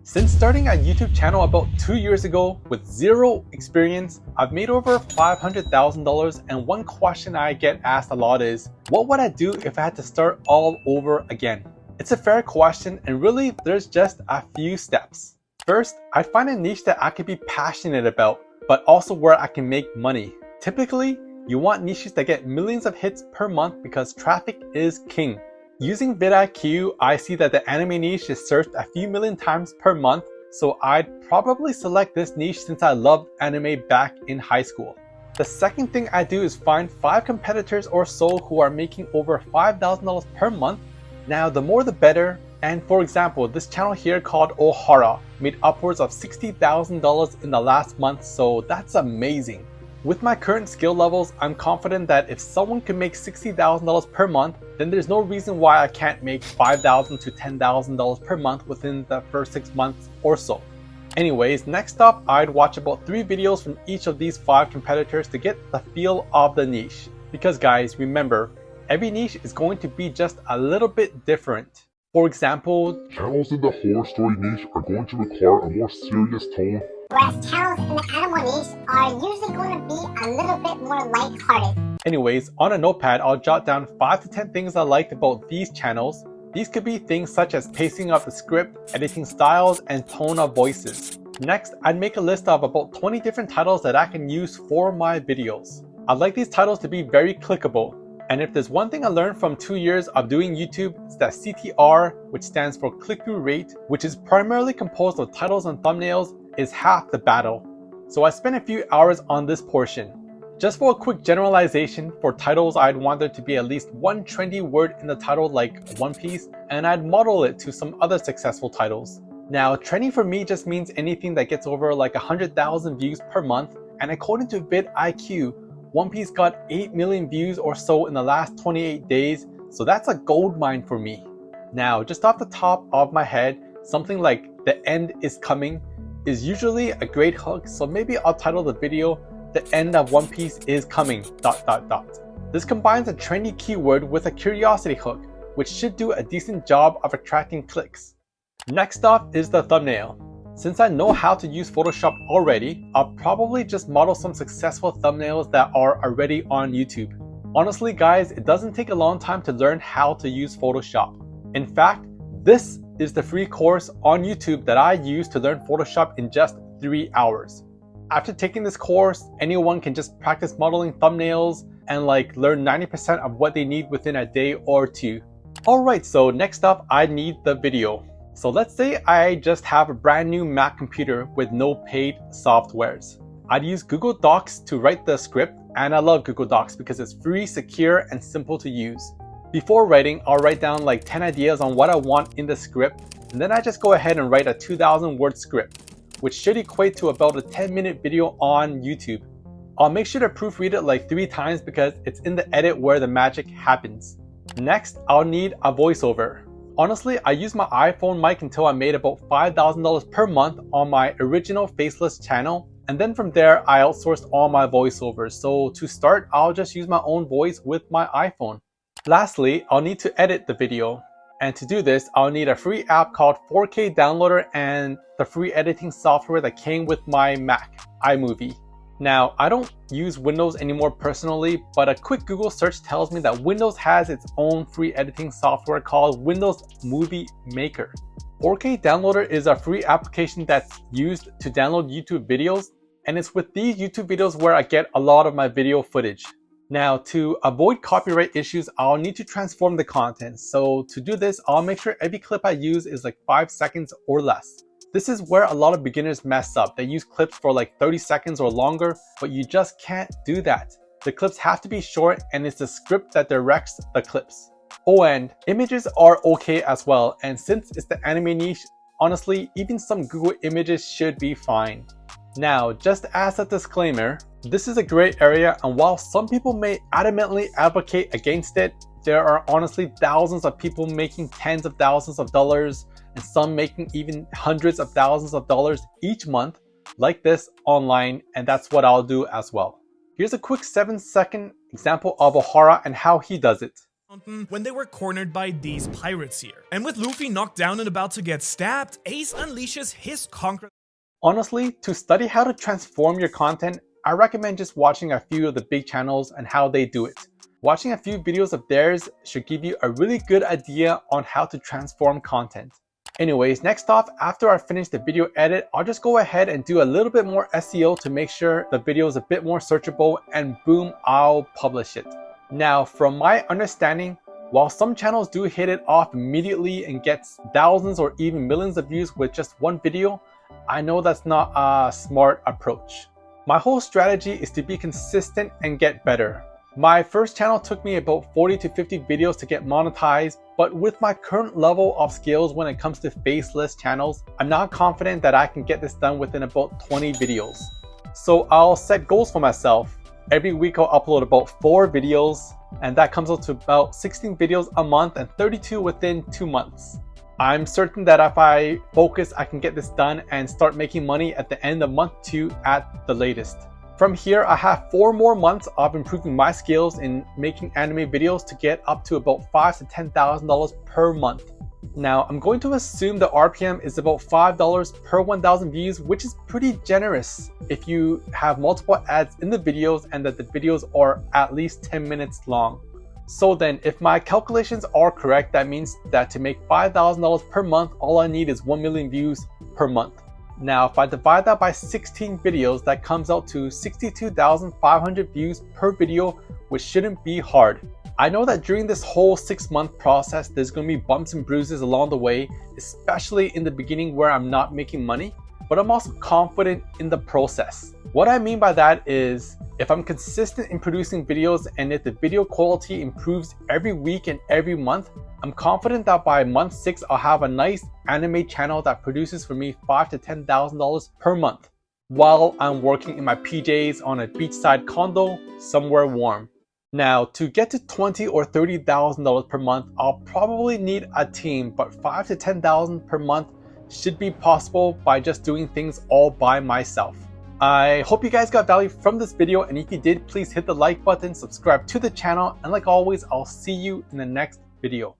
Since starting a YouTube channel about 2 years ago with zero experience, I've made over $500,000, and one question I get asked a lot is, what would I do if I had to start all over again? It's a fair question, and really there's just a few steps. First, I'd find a niche that I could be passionate about, but also where I can make money. Typically, you want niches that get millions of hits per month because traffic is king. Using vidIQ, I see that the anime niche is searched a few million times per month, so I'd probably select this niche since I loved anime back in high school. The second thing I do is find 5 competitors or so who are making over $5,000 per month. Now, the more the better, and for example, this channel here called Ohara made upwards of $60,000 in the last month, so that's amazing. With my current skill levels, I'm confident that if someone can make $60,000 per month, then there's no reason why I can't make $5,000 to $10,000 per month within the first 6 months or so. Anyways, next up, I'd watch about 3 videos from each of these 5 competitors to get the feel of the niche. Because guys, remember, every niche is going to be just a little bit different. For example, channels in the horror story niche are going to require a more serious tone, whereas channels in the animal niche are usually going to be a little bit more lighthearted. Anyways, on a notepad, I'll jot down 5 to 10 things I liked about these channels. These could be things such as pacing of the script, editing styles, and tone of voices. Next, I'd make a list of about 20 different titles that I can use for my videos. I'd like these titles to be very clickable. And if there's one thing I learned from 2 years of doing YouTube, it's that CTR, which stands for click-through rate, which is primarily composed of titles and thumbnails, is half the battle. So I spent a few hours on this portion. Just for a quick generalization, for titles I'd want there to be at least one trendy word in the title like One Piece, and I'd model it to some other successful titles. Now, trendy for me just means anything that gets over like 100,000 views per month, and according to vidIQ, One Piece got 8 million views or so in the last 28 days, so that's a gold mine for me. Now, just off the top of my head, something like "The End is Coming" is usually a great hook, so maybe I'll title the video "The End of One Piece is Coming ... This combines a trendy keyword with a curiosity hook, which should do a decent job of attracting clicks. Next up is the thumbnail. Since I know how to use Photoshop already, I'll probably just model some successful thumbnails that are already on YouTube. Honestly guys, it doesn't take a long time to learn how to use Photoshop. In fact, this is the free course on YouTube that I used to learn Photoshop in just 3 hours. After taking this course, anyone can just practice modeling thumbnails and learn 90% of what they need within a day or 2. Alright, so next up I need the video. So let's say I just have a brand new Mac computer with no paid softwares. I'd use Google Docs to write the script, and I love Google Docs because it's free, secure, and simple to use. Before writing, I'll write down 10 ideas on what I want in the script, and then I just go ahead and write a 2,000 word script, which should equate to about a 10-minute video on YouTube. I'll make sure to proofread it 3 times because it's in the edit where the magic happens. Next, I'll need a voiceover. Honestly, I used my iPhone mic until I made about $5,000 per month on my original Faceless channel, and then from there I outsourced all my voiceovers. So to start, I'll just use my own voice with my iPhone. Lastly, I'll need to edit the video. And to do this, I'll need a free app called 4K Downloader and the free editing software that came with my Mac, iMovie. Now, I don't use Windows anymore personally, but a quick Google search tells me that Windows has its own free editing software called Windows Movie Maker. 4K Downloader is a free application that's used to download YouTube videos, and it's with these YouTube videos where I get a lot of my video footage. Now, to avoid copyright issues, I'll need to transform the content. So to do this, I'll make sure every clip I use is 5 seconds or less. This is where a lot of beginners mess up. They use clips for 30 seconds or longer, but you just can't do that. The clips have to be short, and it's the script that directs the clips. Oh, and images are okay as well, and since it's the anime niche, honestly, even some Google images should be fine. Now, just as a disclaimer, this is a gray area, and while some people may adamantly advocate against it, there are honestly thousands of people making tens of thousands of dollars, and some making even hundreds of thousands of dollars each month like this online, and that's what I'll do as well. Here's a quick 7-second example of Ohara and how he does it. when they were cornered by these pirates here. And with Luffy knocked down and about to get stabbed, Ace unleashes his conquer. Honestly, to study how to transform your content, I recommend just watching a few of the big channels and how they do it. Watching a few videos of theirs should give you a really good idea on how to transform content. Anyways, next off, after I finish the video edit, I'll just go ahead and do a little bit more SEO to make sure the video is a bit more searchable, and boom, I'll publish it. Now, from my understanding, while some channels do hit it off immediately and gets thousands or even millions of views with just one video, I know that's not a smart approach. My whole strategy is to be consistent and get better. My first channel took me about 40 to 50 videos to get monetized, but with my current level of skills when it comes to faceless channels, I'm not confident that I can get this done within about 20 videos. So I'll set goals for myself. Every week I'll upload about 4 videos, and that comes out to about 16 videos a month and 32 within 2 months. I'm certain that if I focus, I can get this done and start making money at the end of month 2 at the latest. From here, I have 4 more months of improving my skills in making anime videos to get up to about $5,000 to $10,000 per month. Now, I'm going to assume the RPM is about $5 per 1,000 views, which is pretty generous if you have multiple ads in the videos and that the videos are at least 10 minutes long. So then, if my calculations are correct, that means that to make $5,000 per month, all I need is 1 million views per month. Now, if I divide that by 16 videos, that comes out to 62,500 views per video, which shouldn't be hard. I know that during this whole 6-month process, there's going to be bumps and bruises along the way, especially in the beginning where I'm not making money, but I'm also confident in the process. What I mean by that is, if I'm consistent in producing videos and if the video quality improves every week and every month, I'm confident that by month 6, I'll have a nice anime channel that produces for me $5,000 to $10,000 per month, while I'm working in my PJs on a beachside condo somewhere warm. Now, to get to $20,000 or $30,000 per month, I'll probably need a team, but $5,000 to $10,000 per month should be possible by just doing things all by myself. I hope you guys got value from this video, and if you did, please hit the like button, subscribe to the channel, and like always, I'll see you in the next video.